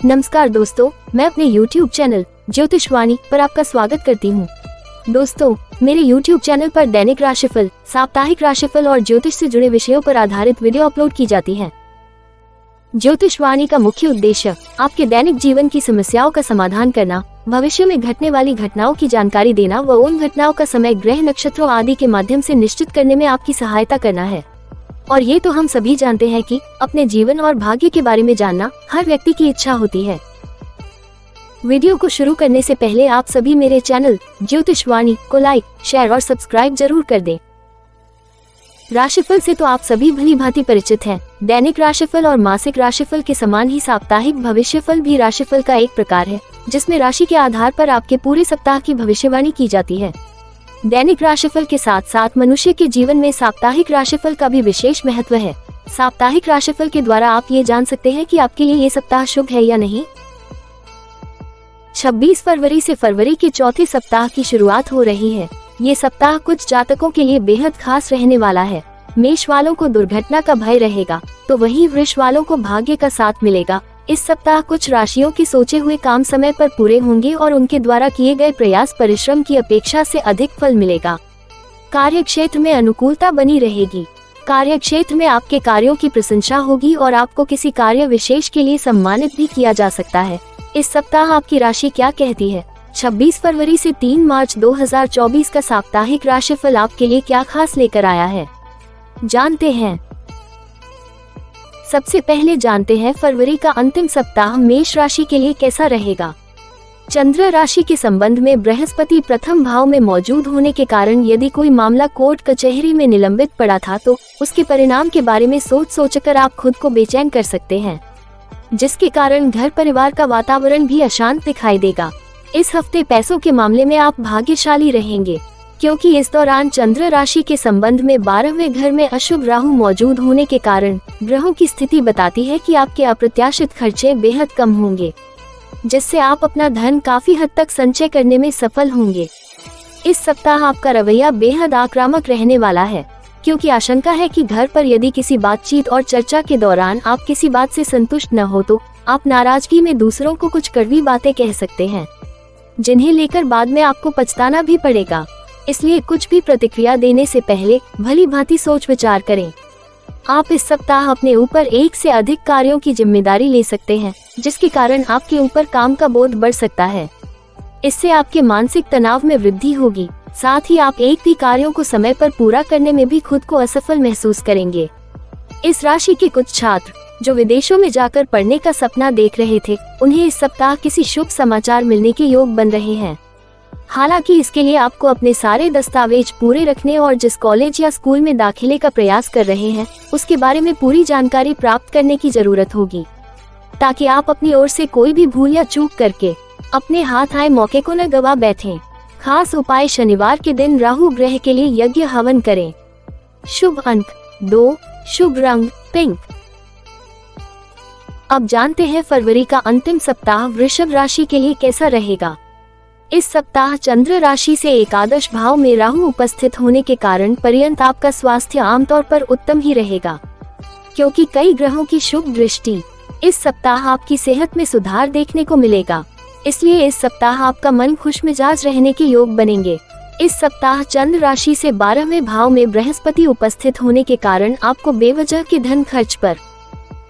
नमस्कार दोस्तों, मैं अपने YouTube चैनल ज्योतिषवाणी पर आपका स्वागत करती हूँ। दोस्तों, मेरे YouTube चैनल पर दैनिक राशिफल, साप्ताहिक राशिफल और ज्योतिष से जुड़े विषयों पर आधारित वीडियो अपलोड की जाती हैं। ज्योतिषवाणी का मुख्य उद्देश्य आपके दैनिक जीवन की समस्याओं का समाधान करना, भविष्य में घटने वाली घटनाओं की जानकारी देना व उन घटनाओं का समय, ग्रह, नक्षत्रों आदि के माध्यम से निश्चित करने में आपकी सहायता करना है। और ये तो हम सभी जानते हैं कि अपने जीवन और भाग्य के बारे में जानना हर व्यक्ति की इच्छा होती है। वीडियो को शुरू करने से पहले आप सभी मेरे चैनल ज्योतिषवाणी को लाइक, शेयर और सब्सक्राइब जरूर कर दें। राशिफल से तो आप सभी भली भांति परिचित हैं। दैनिक राशिफल और मासिक राशिफल के समान ही साप्ताहिक भविष्यफल भी राशिफल का एक प्रकार है, जिसमें राशि के आधार पर आपके पूरे सप्ताह की भविष्यवाणी की जाती है। दैनिक राशिफल के साथ साथ मनुष्य के जीवन में साप्ताहिक राशिफल का भी विशेष महत्व है। साप्ताहिक राशिफल के द्वारा आप ये जान सकते हैं कि आपके लिए ये सप्ताह शुभ है या नहीं। 26 फरवरी से फरवरी के चौथे सप्ताह की शुरुआत हो रही है। ये सप्ताह कुछ जातकों के लिए बेहद खास रहने वाला है। मेष वालों को दुर्घटना का भय रहेगा, तो वहीं वृष वालों को भाग्य का साथ मिलेगा। इस सप्ताह कुछ राशियों के सोचे हुए काम समय पर पूरे होंगे और उनके द्वारा किए गए प्रयास परिश्रम की अपेक्षा से अधिक फल मिलेगा। कार्य क्षेत्र में अनुकूलता बनी रहेगी। कार्य क्षेत्र में आपके कार्यों की प्रशंसा होगी और आपको किसी कार्य विशेष के लिए सम्मानित भी किया जा सकता है। इस सप्ताह आपकी राशि क्या कहती है? 26 फरवरी से 3 मार्च 2024 का साप्ताहिक राशिफल आपके लिए क्या खास लेकर आया है, जानते हैं। सबसे पहले जानते हैं फरवरी का अंतिम सप्ताह मेष राशि के लिए कैसा रहेगा। चंद्र राशि के संबंध में बृहस्पति प्रथम भाव में मौजूद होने के कारण यदि कोई मामला कोर्ट कचहरी में निलंबित पड़ा था तो उसके परिणाम के बारे में सोचकर आप खुद को बेचैन कर सकते हैं, जिसके कारण घर परिवार का वातावरण भी अशांत दिखाई देगा। इस हफ्ते पैसों के मामले में आप भाग्यशाली रहेंगे, क्योंकि इस दौरान चंद्र राशि के संबंध में 12वें घर में अशुभ राहु मौजूद होने के कारण ग्रहों की स्थिति बताती है कि आपके अप्रत्याशित खर्चे बेहद कम होंगे, जिससे आप अपना धन काफी हद तक संचय करने में सफल होंगे। इस सप्ताह आपका रवैया बेहद आक्रामक रहने वाला है, क्योंकि आशंका है कि घर पर यदि किसी बातचीत और चर्चा के दौरान आप किसी बात से संतुष्ट न हो तो आप नाराजगी में दूसरों को कुछ कड़वी बातें कह सकते हैं, जिन्हें लेकर बाद में आपको पछताना भी पड़ेगा। इसलिए कुछ भी प्रतिक्रिया देने से पहले भली भांति सोच विचार करें। आप इस सप्ताह अपने ऊपर एक से अधिक कार्यों की जिम्मेदारी ले सकते हैं, जिसके कारण आपके ऊपर काम का बोझ बढ़ सकता है। इससे आपके मानसिक तनाव में वृद्धि होगी। साथ ही आप एक भी कार्यों को समय पर पूरा करने में भी खुद को असफल महसूस करेंगे। इस राशि के कुछ छात्र जो विदेशों में जाकर पढ़ने का सपना देख रहे थे, उन्हें इस सप्ताह किसी शुभ समाचार मिलने के योग बन रहे हैं। हालांकि इसके लिए आपको अपने सारे दस्तावेज पूरे रखने और जिस कॉलेज या स्कूल में दाखिले का प्रयास कर रहे हैं उसके बारे में पूरी जानकारी प्राप्त करने की जरूरत होगी, ताकि आप अपनी ओर से कोई भी भूल या चूक करके अपने हाथ आए मौके को न गवा बैठें। खास उपाय: शनिवार के दिन राहु ग्रह के लिए यज्ञ हवन करें। शुभ अंक 2, शुभ रंग पिंक। अब जानते हैं फरवरी का अंतिम सप्ताह वृषभ राशि के लिए कैसा रहेगा। इस सप्ताह चंद्र राशि से एकादश भाव में राहु उपस्थित होने के कारण पर्यंत आपका स्वास्थ्य आमतौर पर उत्तम ही रहेगा, क्योंकि कई ग्रहों की शुभ दृष्टि। इस सप्ताह आपकी सेहत में सुधार देखने को मिलेगा, इसलिए इस सप्ताह आपका मन खुशमिजाज रहने के योग बनेंगे। इस सप्ताह चंद्र राशि से 12वें भाव में बृहस्पति उपस्थित होने के कारण आपको बेवजह के धन खर्च पर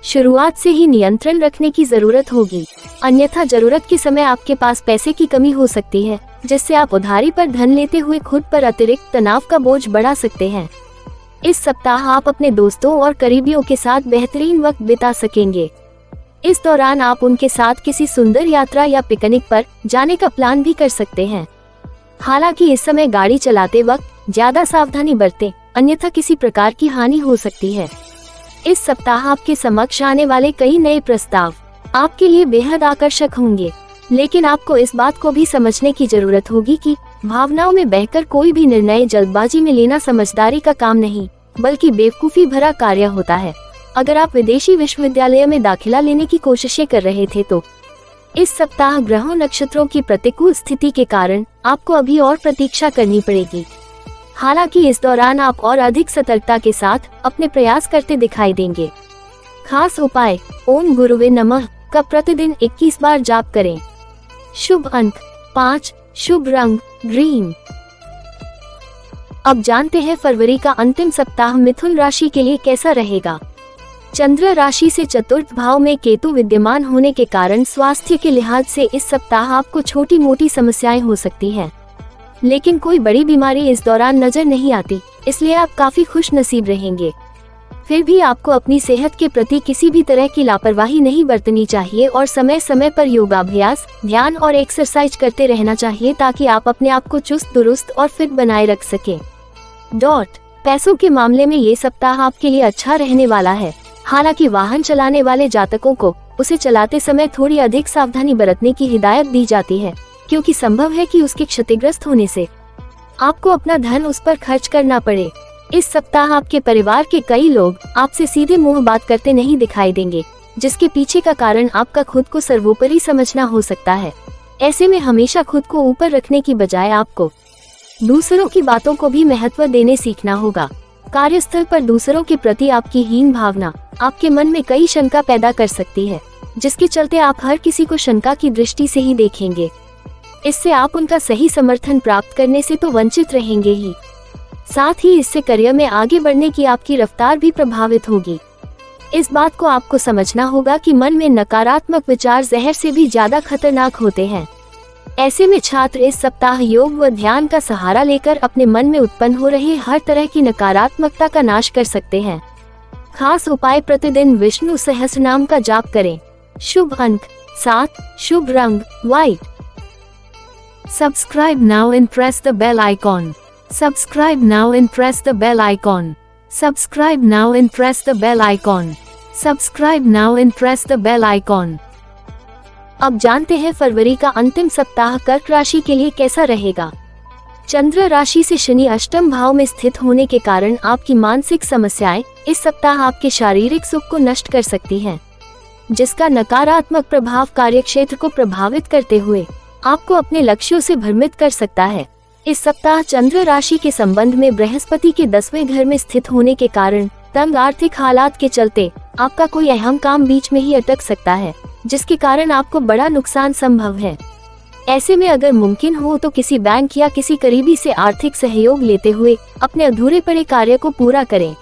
शुरुआत से ही नियंत्रण रखने की जरूरत होगी, अन्यथा जरूरत के समय आपके पास पैसे की कमी हो सकती है, जिससे आप उधारी पर धन लेते हुए खुद पर अतिरिक्त तनाव का बोझ बढ़ा सकते हैं। इस सप्ताह आप अपने दोस्तों और करीबियों के साथ बेहतरीन वक्त बिता सकेंगे। इस दौरान आप उनके साथ किसी सुंदर यात्रा या पिकनिक पर जाने का प्लान भी कर सकते हैं। हालांकि इस समय गाड़ी चलाते वक्त ज्यादा सावधानी बरतें, अन्यथा किसी प्रकार की हानि हो सकती है। इस सप्ताह आपके समक्ष आने वाले कई नए प्रस्ताव आपके लिए बेहद आकर्षक होंगे, लेकिन आपको इस बात को भी समझने की जरूरत होगी कि भावनाओं में बहकर कोई भी निर्णय जल्दबाजी में लेना समझदारी का काम नहीं, बल्कि बेवकूफी भरा कार्य होता है। अगर आप विदेशी विश्वविद्यालय में दाखिला लेने की कोशिशें कर रहे थे तो इस सप्ताह ग्रहों नक्षत्रों की प्रतिकूल स्थिति के कारण आपको अभी और प्रतीक्षा करनी पड़ेगी। हालांकि इस दौरान आप और अधिक सतर्कता के साथ अपने प्रयास करते दिखाई देंगे। खास उपाय: ओम गुरुवे नमः। का प्रतिदिन 21 बार जाप करें। शुभ अंक 5, शुभ रंग ग्रीन। अब जानते हैं फरवरी का अंतिम सप्ताह मिथुन राशि के लिए कैसा रहेगा। चंद्र राशि से चतुर्थ भाव में केतु विद्यमान होने के कारण स्वास्थ्य के लिहाज से इस सप्ताह आपको छोटी मोटी समस्याएं हो सकती हैं, लेकिन कोई बड़ी बीमारी इस दौरान नजर नहीं आती, इसलिए आप काफी खुश नसीब रहेंगे। फिर भी आपको अपनी सेहत के प्रति किसी भी तरह की लापरवाही नहीं बरतनी चाहिए और समय समय पर योगाभ्यास, ध्यान और एक्सरसाइज करते रहना चाहिए ताकि आप अपने आप को चुस्त दुरुस्त और फिट बनाए रख सकें। पैसों के मामले में ये सप्ताह आपके लिए अच्छा रहने वाला है। हालांकि वाहन चलाने वाले जातकों को उसे चलाते समय थोड़ी अधिक सावधानी बरतने की हिदायत दी जाती है, क्योंकि संभव है कि उसके क्षतिग्रस्त होने से आपको अपना धन उस पर खर्च करना पड़े। इस सप्ताह आपके परिवार के कई लोग आपसे सीधे मुंह बात करते नहीं दिखाई देंगे, जिसके पीछे का कारण आपका खुद को सर्वोपरि समझना हो सकता है। ऐसे में हमेशा खुद को ऊपर रखने की बजाय आपको दूसरों की बातों को भी महत्व देने सीखना होगा। कार्यस्थल पर दूसरों के प्रति आपकी हीन भावना आपके मन में कई शंका पैदा कर सकती है, जिसके चलते आप हर किसी को शंका की दृष्टि से ही देखेंगे। इससे आप उनका सही समर्थन प्राप्त करने से तो वंचित रहेंगे ही, साथ ही इससे करियर में आगे बढ़ने की आपकी रफ्तार भी प्रभावित होगी। इस बात को आपको समझना होगा कि मन में नकारात्मक विचार जहर से भी ज्यादा खतरनाक होते हैं। ऐसे में छात्र इस सप्ताह योग व ध्यान का सहारा लेकर अपने मन में उत्पन्न हो रही हर तरह की नकारात्मकता का नाश कर सकते हैं। खास उपाय, प्रतिदिन विष्णु सहस्रनाम का जाप करें। शुभ अंक 7, शुभ रंग white. Subscribe now and press the bell icon. Subscribe now and press the bell icon. Subscribe now and press the bell icon. Subscribe now and press the bell icon. अब जानते हैं फरवरी का अंतिम सप्ताह कर्क राशि के लिए कैसा रहेगा। चंद्र राशि से शनि अष्टम भाव में स्थित होने के कारण आपकी मानसिक समस्याएं इस सप्ताह आपके शारीरिक सुख को नष्ट कर सकती हैं, जिसका नकारात्मक प्रभाव कार्यक्षेत्र को प्रभावित करते हुए आपको अपने लक्ष्यों से भ्रमित कर सकता है। इस सप्ताह चंद्र राशि के संबंध में बृहस्पति के 10वें घर में स्थित होने के कारण तंग आर्थिक हालात के चलते आपका कोई अहम काम बीच में ही अटक सकता है, जिसके कारण आपको बड़ा नुकसान संभव है। ऐसे में अगर मुमकिन हो तो किसी बैंक या किसी करीबी से आर्थिक सहयोग लेते हुए अपने अधूरे पड़े कार्य को पूरा करें।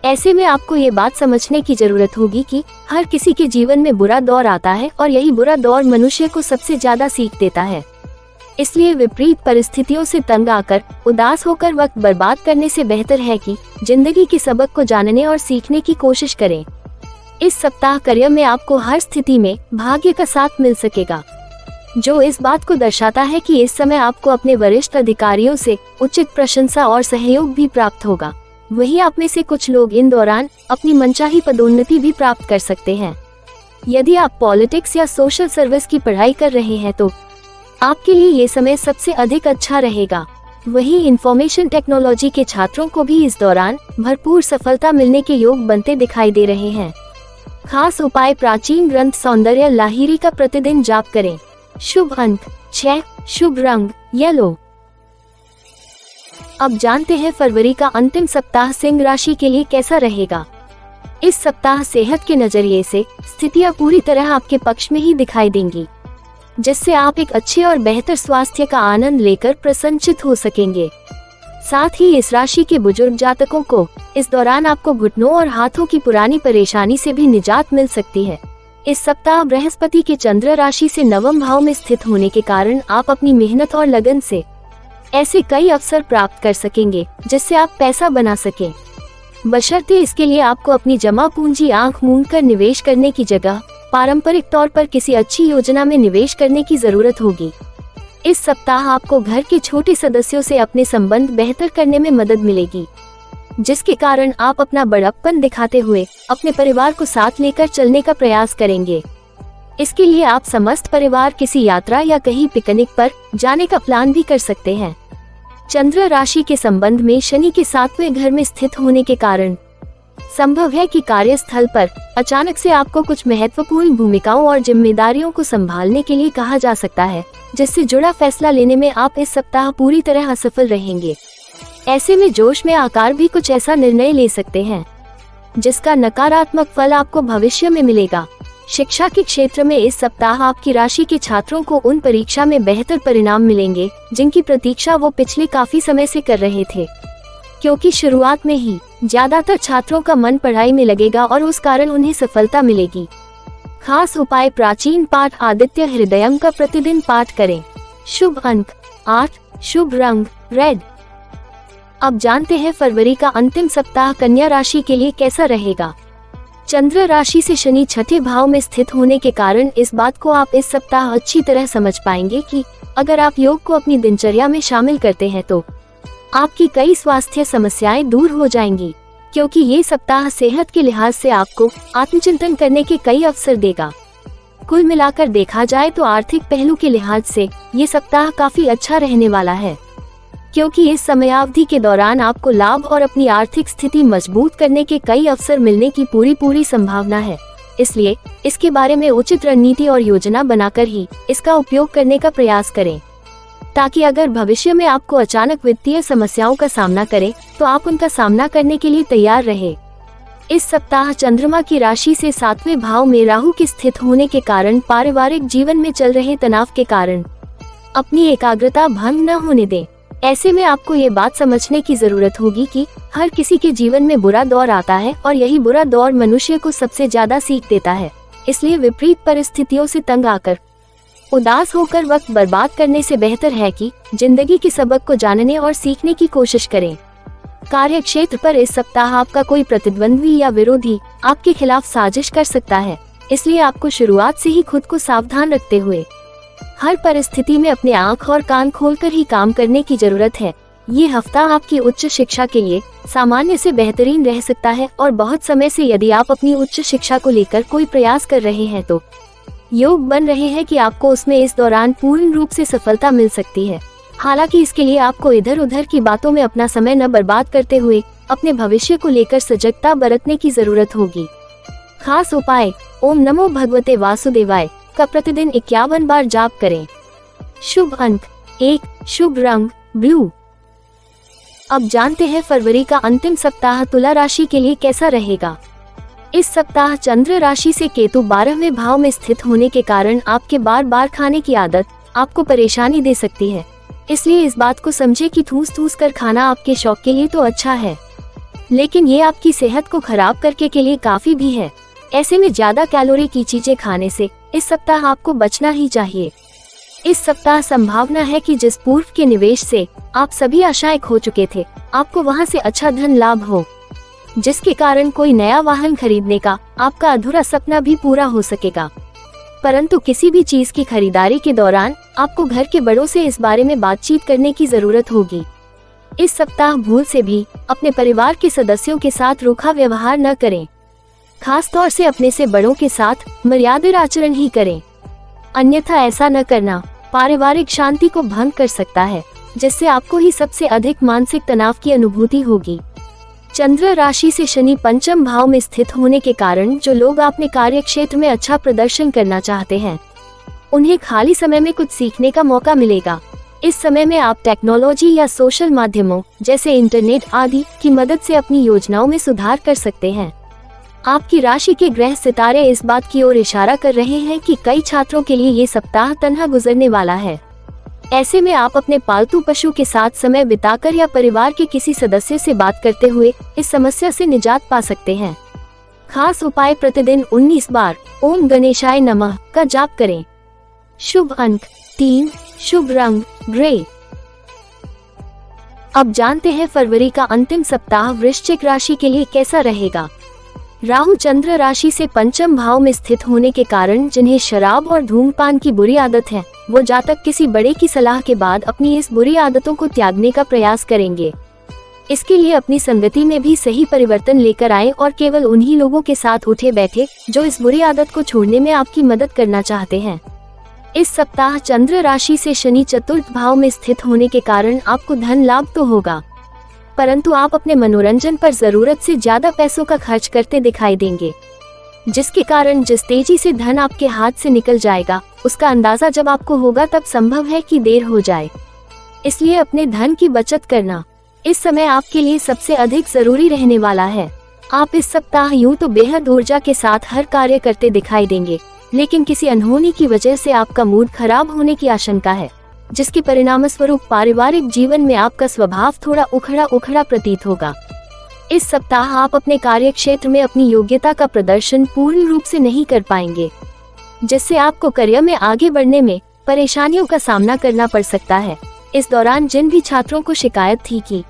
ऐसे में आपको ये बात समझने की जरूरत होगी कि हर किसी के जीवन में बुरा दौर आता है और यही बुरा दौर मनुष्य को सबसे ज्यादा सीख देता है। इसलिए विपरीत परिस्थितियों से तंग आकर उदास होकर वक्त बर्बाद करने से बेहतर है कि जिंदगी के सबक को जानने और सीखने की कोशिश करें। इस सप्ताह करियर में आपको हर स्थिति में भाग्य का साथ मिल सकेगा, जो इस बात को दर्शाता है कि इस समय आपको अपने वरिष्ठ अधिकारियों से उचित प्रशंसा और सहयोग भी प्राप्त होगा। वहीं आप में से कुछ लोग इन दौरान अपनी मनचाही पदोन्नति भी प्राप्त कर सकते हैं। यदि आप पॉलिटिक्स या सोशल सर्विस की पढ़ाई कर रहे हैं तो आपके लिए ये समय सबसे अधिक अच्छा रहेगा। वहीं इंफॉर्मेशन टेक्नोलॉजी के छात्रों को भी इस दौरान भरपूर सफलता मिलने के योग बनते दिखाई दे रहे हैं। खास उपाय, प्राचीन ग्रंथ सौंदर्य लाहिरी का प्रतिदिन जाप करें। शुभ अंक 6, शुभ रंग येलो। अब जानते हैं फरवरी का अंतिम सप्ताह सिंह राशि के लिए कैसा रहेगा। इस सप्ताह सेहत के नजरिए से स्थितियां पूरी तरह आपके पक्ष में ही दिखाई देंगी, जिससे आप एक अच्छे और बेहतर स्वास्थ्य का आनंद लेकर प्रसन्नचित हो सकेंगे। साथ ही इस राशि के बुजुर्ग जातकों को इस दौरान आपको घुटनों और हाथों की पुरानी परेशानी से भी निजात मिल सकती है। इस सप्ताह बृहस्पति के चंद्र राशि से नवम भाव में स्थित होने के कारण आप अपनी मेहनत और लगन से ऐसे कई अवसर प्राप्त कर सकेंगे जिससे आप पैसा बना सकें। बशर्ते इसके लिए आपको अपनी जमा पूंजी आंख मूंद कर निवेश करने की जगह पारंपरिक तौर पर किसी अच्छी योजना में निवेश करने की जरूरत होगी। इस सप्ताह आपको घर के छोटे सदस्यों से अपने संबंध बेहतर करने में मदद मिलेगी, जिसके कारण आप अपना बड़प्पन दिखाते हुए अपने परिवार को साथ लेकर चलने का प्रयास करेंगे। इसके लिए आप समस्त परिवार किसी यात्रा या कहीं पिकनिक पर जाने का प्लान भी कर सकते हैं। चंद्र राशि के संबंध में शनि के 7वें घर में स्थित होने के कारण संभव है कि कार्यस्थल पर अचानक से आपको कुछ महत्वपूर्ण भूमिकाओं और जिम्मेदारियों को संभालने के लिए कहा जा सकता है, जिससे जुड़ा फैसला लेने में आप इस सप्ताह पूरी तरह असफल रहेंगे। ऐसे में जोश में आकर भी कुछ ऐसा निर्णय ले सकते हैं जिसका नकारात्मक फल आपको भविष्य में मिलेगा। शिक्षा के क्षेत्र में इस सप्ताह आपकी राशि के छात्रों को उन परीक्षा में बेहतर परिणाम मिलेंगे जिनकी प्रतीक्षा वो पिछले काफी समय से कर रहे थे, क्योंकि शुरुआत में ही ज्यादातर छात्रों का मन पढ़ाई में लगेगा और उस कारण उन्हें सफलता मिलेगी। खास उपाय: प्राचीन पाठ आदित्य हृदयम का प्रतिदिन पाठ करें। शुभ अंक 8, शुभ रंग रेड। अब जानते हैं फरवरी का अंतिम सप्ताह कन्या राशि के लिए कैसा रहेगा। चंद्र राशि से शनि छठे भाव में स्थित होने के कारण इस बात को आप इस सप्ताह अच्छी तरह समझ पाएंगे कि अगर आप योग को अपनी दिनचर्या में शामिल करते हैं तो आपकी कई स्वास्थ्य समस्याएं दूर हो जाएंगी, क्योंकि ये सप्ताह सेहत के लिहाज से आपको आत्मचिंतन करने के कई अवसर देगा। कुल मिलाकर देखा जाए तो आर्थिक पहलू के लिहाज से ये सप्ताह काफी अच्छा रहने वाला है, क्योंकि इस समयावधि के दौरान आपको लाभ और अपनी आर्थिक स्थिति मजबूत करने के कई अवसर मिलने की पूरी संभावना है। इसलिए इसके बारे में उचित रणनीति और योजना बनाकर ही इसका उपयोग करने का प्रयास करें, ताकि अगर भविष्य में आपको अचानक वित्तीय समस्याओं का सामना करें तो आप उनका सामना करने के लिए तैयार रहे। इस सप्ताह चंद्रमा की राशि से 7वें भाव में राहु के स्थित होने के कारण पारिवारिक जीवन में चल रहे तनाव के कारण अपनी एकाग्रता भंग न होने दें। ऐसे में आपको ये बात समझने की जरूरत होगी कि हर किसी के जीवन में बुरा दौर आता है और यही बुरा दौर मनुष्य को सबसे ज्यादा सीख देता है। इसलिए विपरीत परिस्थितियों से तंग आकर उदास होकर वक्त बर्बाद करने से बेहतर है कि जिंदगी के सबक को जानने और सीखने की कोशिश करें। कार्य क्षेत्र पर इस सप्ताह आपका कोई प्रतिद्वंद्वी या विरोधी आपके खिलाफ साजिश कर सकता है, इसलिए आपको शुरुआत से ही खुद को सावधान रखते हुए हर परिस्थिति में अपने आंख और कान खोलकर ही काम करने की जरूरत है। ये हफ्ता आपकी उच्च शिक्षा के लिए सामान्य से बेहतरीन रह सकता है और बहुत समय से यदि आप अपनी उच्च शिक्षा को लेकर कोई प्रयास कर रहे हैं तो योग बन रहे हैं कि आपको उसमें इस दौरान पूर्ण रूप से सफलता मिल सकती है। हालांकि इसके लिए आपको इधर उधर की बातों में अपना समय न बर्बाद करते हुए अपने भविष्य को लेकर सजगता बरतने की जरूरत होगी। खास उपाय: ओम नमो भगवते वासुदेवाय का प्रतिदिन 51 बार जाप करें। शुभ अंक 1, शुभ रंग ब्लू। अब जानते हैं फरवरी का अंतिम सप्ताह तुला राशि के लिए कैसा रहेगा। इस सप्ताह चंद्र राशि से केतु 12वें भाव में स्थित होने के कारण आपके बार बार खाने की आदत आपको परेशानी दे सकती है। इसलिए इस बात को समझे कि ठूस कर खाना आपके शौक के लिए तो अच्छा है, लेकिन ये आपकी सेहत को खराब करके के लिए काफी भी है। ऐसे में ज्यादा कैलोरी की चीजें खाने से इस सप्ताह आपको बचना ही चाहिए। इस सप्ताह संभावना है कि जिस पूर्व के निवेश से आप सभी आशाएं खो चुके थे, आपको वहां से अच्छा धन लाभ हो, जिसके कारण कोई नया वाहन खरीदने का आपका अधूरा सपना भी पूरा हो सकेगा। परंतु किसी भी चीज की खरीदारी के दौरान आपको घर के बड़ों से इस बारे में बातचीत करने की जरूरत होगी। इस सप्ताह भूल से भी अपने परिवार के सदस्यों के साथ रूखा व्यवहार न करें, खास तौर से अपने से बड़ों के साथ मर्यादित आचरण ही करें, अन्यथा ऐसा न करना पारिवारिक शांति को भंग कर सकता है, जिससे आपको ही सबसे अधिक मानसिक तनाव की अनुभूति होगी। चंद्र राशि से शनि पंचम भाव में स्थित होने के कारण जो लोग अपने कार्य क्षेत्र में अच्छा प्रदर्शन करना चाहते हैं, उन्हें खाली समय में कुछ सीखने का मौका मिलेगा। इस समय में आप टेक्नोलॉजी या सोशल माध्यमों जैसे इंटरनेट आदि की मदद से अपनी योजनाओं में सुधार कर सकते हैं। आपकी राशि के ग्रह सितारे इस बात की ओर इशारा कर रहे हैं कि कई छात्रों के लिए ये सप्ताह तन्हा गुजरने वाला है। ऐसे में आप अपने पालतू पशु के साथ समय बिताकर या परिवार के किसी सदस्य से बात करते हुए इस समस्या से निजात पा सकते हैं। खास उपाय: प्रतिदिन 19 बार ओम गणेशाय नमः का जाप करें। शुभ अंक 3, शुभ रंग ग्रे। अब जानते हैं फरवरी का अंतिम सप्ताह वृश्चिक राशि के लिए कैसा रहेगा। राहु चंद्र राशि से पंचम भाव में स्थित होने के कारण जिन्हें शराब और धूम्रपान की बुरी आदत है, वो जातक किसी बड़े की सलाह के बाद अपनी इस बुरी आदतों को त्यागने का प्रयास करेंगे। इसके लिए अपनी संगति में भी सही परिवर्तन लेकर आए और केवल उन्हीं लोगों के साथ उठे बैठे जो इस बुरी आदत को छोड़ने में आपकी मदद करना चाहते हैं। इस सप्ताह चंद्र राशि से शनि चतुर्थ भाव में स्थित होने के कारण आपको धन लाभ तो होगा, परंतु आप अपने मनोरंजन पर जरूरत से ज्यादा पैसों का खर्च करते दिखाई देंगे, जिसके कारण जिस तेजी से धन आपके हाथ से निकल जाएगा उसका अंदाजा जब आपको होगा तब संभव है कि देर हो जाए। इसलिए अपने धन की बचत करना इस समय आपके लिए सबसे अधिक जरूरी रहने वाला है। आप इस सप्ताह यूं तो बेहद ऊर्जा के साथ हर कार्य करते दिखाई देंगे, लेकिन किसी अनहोनी की वजह से आपका मूड खराब होने की आशंका है, जिसके परिणामस्वरूप पारिवारिक जीवन में आपका स्वभाव थोड़ा उखड़ा उखड़ा प्रतीत होगा। इस सप्ताह आप अपने कार्य क्षेत्र में अपनी योग्यता का प्रदर्शन पूर्ण रूप से नहीं कर पाएंगे, जिससे आपको करियर में आगे बढ़ने में परेशानियों का सामना करना पड़ सकता है। इस दौरान जिन भी छात्रों को शिकायत थी कि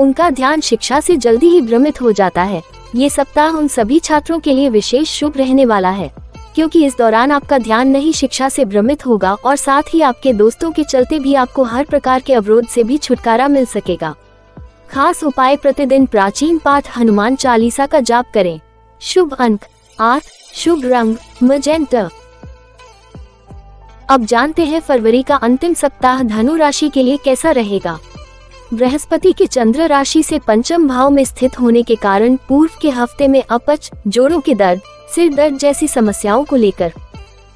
उनका ध्यान शिक्षा से जल्दी ही भ्रमित हो जाता है, ये सप्ताह उन सभी छात्रों के लिए विशेष शुभ रहने वाला है, क्योंकि इस दौरान आपका ध्यान नहीं शिक्षा से भ्रमित होगा और साथ ही आपके दोस्तों के चलते भी आपको हर प्रकार के अवरोध से भी छुटकारा मिल सकेगा। खास उपाय, प्रतिदिन प्राचीन पाठ हनुमान चालीसा का जाप करें। शुभ अंक 8, शुभ रंग मैजेंटा। अब जानते हैं फरवरी का अंतिम सप्ताह धनु राशि के लिए कैसा रहेगा। बृहस्पति के चंद्र राशि से पंचम भाव में स्थित होने के कारण पूर्व के हफ्ते में अपच, जोड़ों के दर्द, सिर दर्द जैसी समस्याओं को लेकर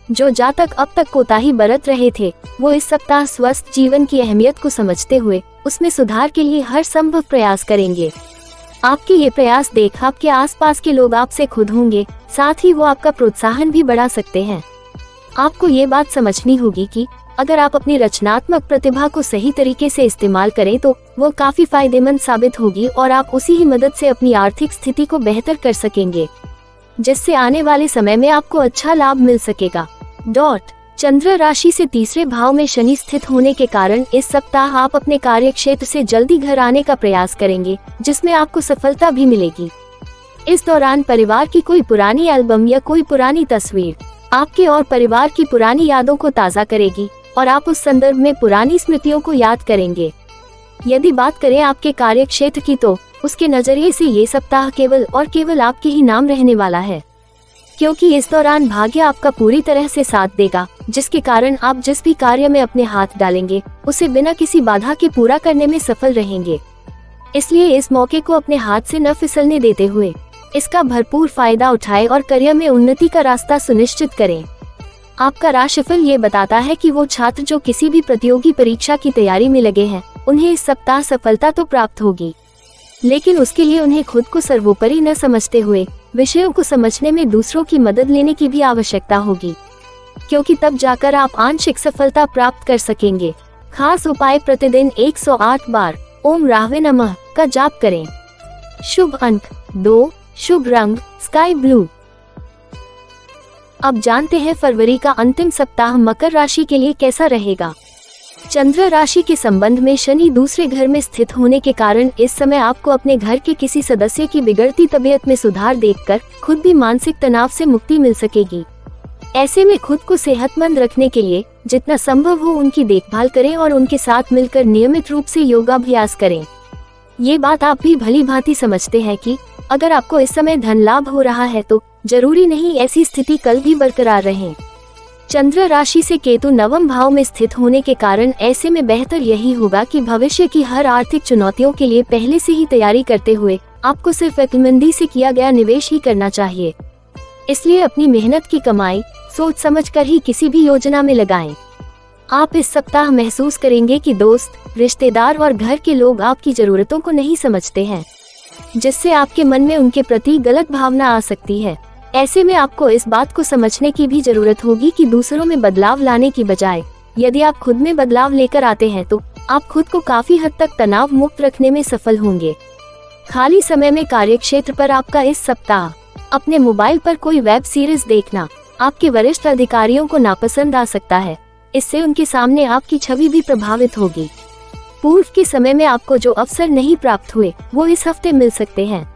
जो जातक अब तक कोताही बरत रहे थे, वो इस सप्ताह स्वस्थ जीवन की अहमियत को समझते हुए उसमें सुधार के लिए हर संभव प्रयास करेंगे। आपके ये प्रयास देख आपके आसपास के लोग आपसे खुद होंगे, साथ ही वो आपका प्रोत्साहन भी बढ़ा सकते हैं। आपको ये बात समझनी होगी कि अगर आप अपनी रचनात्मक प्रतिभा को सही तरीके से इस्तेमाल करें तो वो काफी फायदेमंद साबित होगी और आप उसी ही मदद से अपनी आर्थिक स्थिति को बेहतर कर सकेंगे, जिससे आने वाले समय में आपको अच्छा लाभ मिल सकेगा। चंद्र राशि से तीसरे भाव में शनि स्थित होने के कारण इस सप्ताह आप अपने कार्य क्षेत्र से जल्दी घर आने का प्रयास करेंगे, जिसमें आपको सफलता भी मिलेगी। इस दौरान परिवार की कोई पुरानी एल्बम या कोई पुरानी तस्वीर आपके और परिवार की पुरानी यादों को ताज़ा करेगी और आप उस संदर्भ में पुरानी स्मृतियों को याद करेंगे। यदि बात करें आपके कार्य क्षेत्र की, तो उसके नजरिए से ये सप्ताह केवल और केवल आपके ही नाम रहने वाला है, क्योंकि इस दौरान भाग्य आपका पूरी तरह से साथ देगा, जिसके कारण आप जिस भी कार्य में अपने हाथ डालेंगे उसे बिना किसी बाधा के पूरा करने में सफल रहेंगे। इसलिए इस मौके को अपने हाथ से न फिसलने देते हुए इसका भरपूर फायदा उठाएं और करियर में उन्नति का रास्ता सुनिश्चित करें। आपका राशिफल ये बताता है कि वो छात्र जो किसी भी प्रतियोगी परीक्षा की तैयारी में लगे हैं, उन्हें इस सप्ताह सफलता तो प्राप्त होगी, लेकिन उसके लिए उन्हें खुद को सर्वोपरि न समझते हुए विषयों को समझने में दूसरों की मदद लेने की भी आवश्यकता होगी, क्योंकि तब जाकर आप आंशिक सफलता प्राप्त कर सकेंगे। खास उपाय, प्रतिदिन 108 बार ओम राहवे नमः का जाप करें। शुभ अंक 2, शुभ रंग स्काई ब्लू। अब जानते हैं फरवरी का अंतिम सप्ताह मकर राशि के लिए कैसा रहेगा। चंद्र राशि के संबंध में शनि दूसरे घर में स्थित होने के कारण इस समय आपको अपने घर के किसी सदस्य की बिगड़ती तबीयत में सुधार देखकर खुद भी मानसिक तनाव से मुक्ति मिल सकेगी। ऐसे में खुद को सेहतमंद रखने के लिए जितना संभव हो उनकी देखभाल करें और उनके साथ मिलकर नियमित रूप से योगाभ्यास करें। ये बात आप भी भली भांति समझते हैं कि अगर आपको इस समय धन लाभ हो रहा है तो जरूरी नहीं ऐसी स्थिति कल भी बरकरार रहे। चंद्र राशि से केतु नवम भाव में स्थित होने के कारण ऐसे में बेहतर यही होगा कि भविष्य की हर आर्थिक चुनौतियों के लिए पहले से ही तैयारी करते हुए आपको सिर्फ अक्लमंदी से किया गया निवेश ही करना चाहिए। इसलिए अपनी मेहनत की कमाई सोच समझकर ही किसी भी योजना में लगाएं। आप इस सप्ताह महसूस करेंगे कि दोस्त, रिश्तेदार और घर के लोग आपकी जरूरतों को नहीं समझते हैं, जिससे आपके मन में उनके प्रति गलत भावना आ सकती है। ऐसे में आपको इस बात को समझने की भी जरूरत होगी कि दूसरों में बदलाव लाने की बजाय यदि आप खुद में बदलाव लेकर आते हैं तो आप खुद को काफी हद तक तनाव मुक्त रखने में सफल होंगे। खाली समय में कार्यक्षेत्र पर आपका इस सप्ताह अपने मोबाइल पर कोई वेब सीरीज देखना आपके वरिष्ठ अधिकारियों को नापसंद आ सकता है। इससे उनके सामने आपकी छवि भी प्रभावित होगी। पूर्व के समय में आपको जो अवसर नहीं प्राप्त हुए वो इस हफ्ते मिल सकते हैं,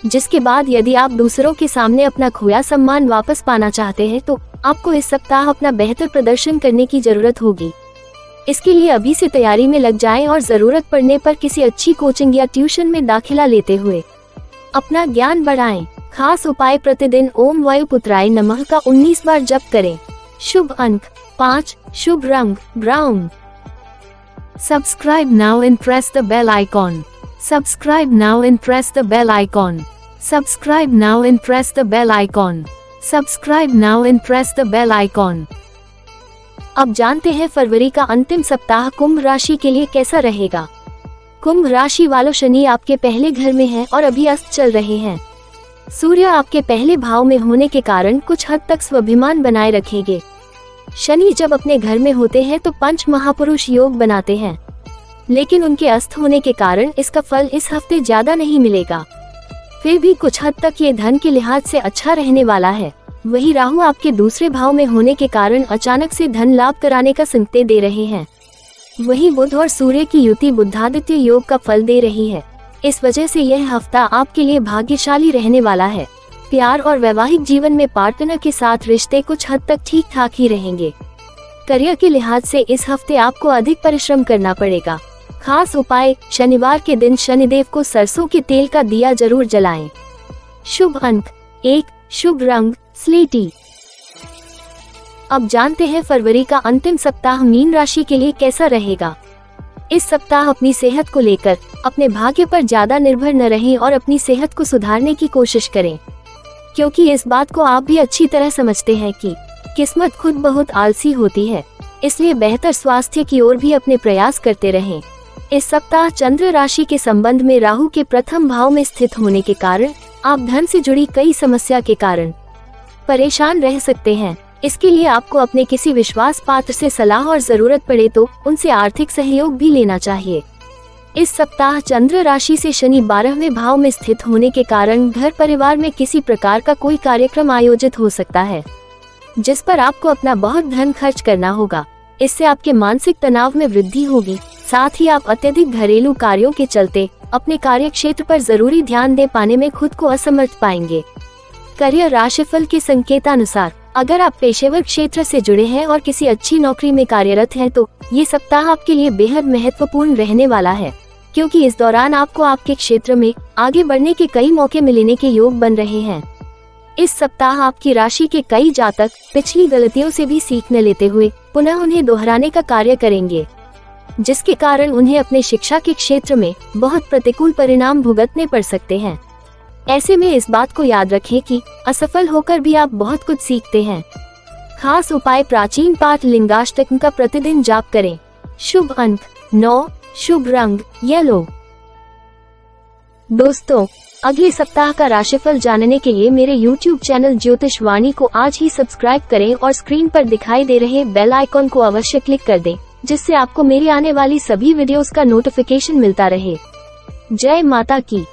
जिसके बाद यदि आप दूसरों के सामने अपना खोया सम्मान वापस पाना चाहते हैं तो आपको इस सप्ताह अपना बेहतर प्रदर्शन करने की जरूरत होगी। इसके लिए अभी से तैयारी में लग जाएं और जरूरत पड़ने पर किसी अच्छी कोचिंग या ट्यूशन में दाखिला लेते हुए अपना ज्ञान बढ़ाएं। खास उपाय, प्रतिदिन ओम वायुपुत्राय नमः का 19 बार जप करें। शुभ अंक 5, शुभ रंग brown. Subscribe now and press the bell icon. Subscribe now and press the bell icon. Subscribe now and press the bell icon. Subscribe now and press the bell icon. अब जानते हैं फरवरी का अंतिम सप्ताह कुंभ राशि के लिए कैसा रहेगा। कुंभ राशि वालों, शनि आपके पहले घर में है और अभी अस्त चल रहे हैं, सूर्य आपके पहले भाव में होने के कारण कुछ हद तक स्वाभिमान बनाए रखेंगे। शनि जब अपने घर में होते हैं तो पंच महापुरुष योग बनाते हैं, लेकिन उनके अस्त होने के कारण इसका फल इस हफ्ते ज्यादा नहीं मिलेगा। फिर भी कुछ हद तक ये धन के लिहाज से अच्छा रहने वाला है। वही राहु आपके दूसरे भाव में होने के कारण अचानक से धन लाभ कराने का संकेत दे रहे हैं। वही बुध और सूर्य की युति बुधादित्य योग का फल दे रही है। इस वजह से यह हफ्ता आपके लिए भाग्यशाली रहने वाला है। प्यार और वैवाहिक जीवन में पार्टनर के साथ रिश्ते कुछ हद तक ठीक ठाक ही रहेंगे। करियर के लिहाज से इस हफ्ते आपको अधिक परिश्रम करना पड़ेगा। खास उपाय, शनिवार के दिन शनिदेव को सरसों के तेल का दिया जरूर जलाएं। शुभ अंक 1, शुभ रंग स्लेटी। अब जानते हैं फरवरी का अंतिम सप्ताह मीन राशि के लिए कैसा रहेगा। इस सप्ताह अपनी सेहत को लेकर अपने भाग्य पर ज्यादा निर्भर न रहें और अपनी सेहत को सुधारने की कोशिश करें, क्योंकि इस बात को आप भी अच्छी तरह समझते हैं कि किस्मत खुद बहुत आलसी होती है। इसलिए बेहतर स्वास्थ्य की ओर भी अपने प्रयास करते रहें। इस सप्ताह चंद्र राशि के संबंध में राहु के प्रथम भाव में स्थित होने के कारण आप धन से जुड़ी कई समस्या के कारण परेशान रह सकते हैं। इसके लिए आपको अपने किसी विश्वास पात्र से सलाह और जरूरत पड़े तो उनसे आर्थिक सहयोग भी लेना चाहिए। इस सप्ताह चंद्र राशि से शनि 12वें भाव में स्थित होने के कारण घर परिवार में किसी प्रकार का कोई कार्यक्रम आयोजित हो सकता है, जिस पर आपको अपना बहुत धन खर्च करना होगा। इससे आपके मानसिक तनाव में वृद्धि होगी। साथ ही आप अत्यधिक घरेलू कार्यों के चलते अपने कार्य क्षेत्र पर जरूरी ध्यान दे पाने में खुद को असमर्थ पाएंगे। करियर राशिफल के संकेतानुसार अगर आप पेशेवर क्षेत्र से जुड़े हैं और किसी अच्छी नौकरी में कार्यरत हैं तो ये सप्ताह आपके लिए बेहद महत्वपूर्ण रहने वाला है, क्योंकि इस दौरान आपको आपके क्षेत्र में आगे बढ़ने के कई मौके मिलने के योग बन रहे हैं। इस सप्ताह आपकी राशि के कई जातक पिछली गलतियों से भी सीख न लेते हुए पुनः उन्हें दोहराने का कार्य करेंगे, जिसके कारण उन्हें अपने शिक्षा के क्षेत्र में बहुत प्रतिकूल परिणाम भुगतने पड़ सकते हैं। ऐसे में इस बात को याद रखें कि असफल होकर भी आप बहुत कुछ सीखते हैं। खास उपाय, प्राचीन पाठ लिंगाष्टकम का प्रतिदिन जाप करें। शुभ अंक 9, शुभ रंग येलो। दोस्तों, अगले सप्ताह का राशिफल जानने के लिए मेरे YouTube चैनल ज्योतिष वाणी को आज ही सब्सक्राइब करें और स्क्रीन पर दिखाई दे रहे बेल आइकॉन को अवश्य क्लिक कर दें, जिससे आपको मेरी आने वाली सभी वीडियोस का नोटिफिकेशन मिलता रहे। जय माता की।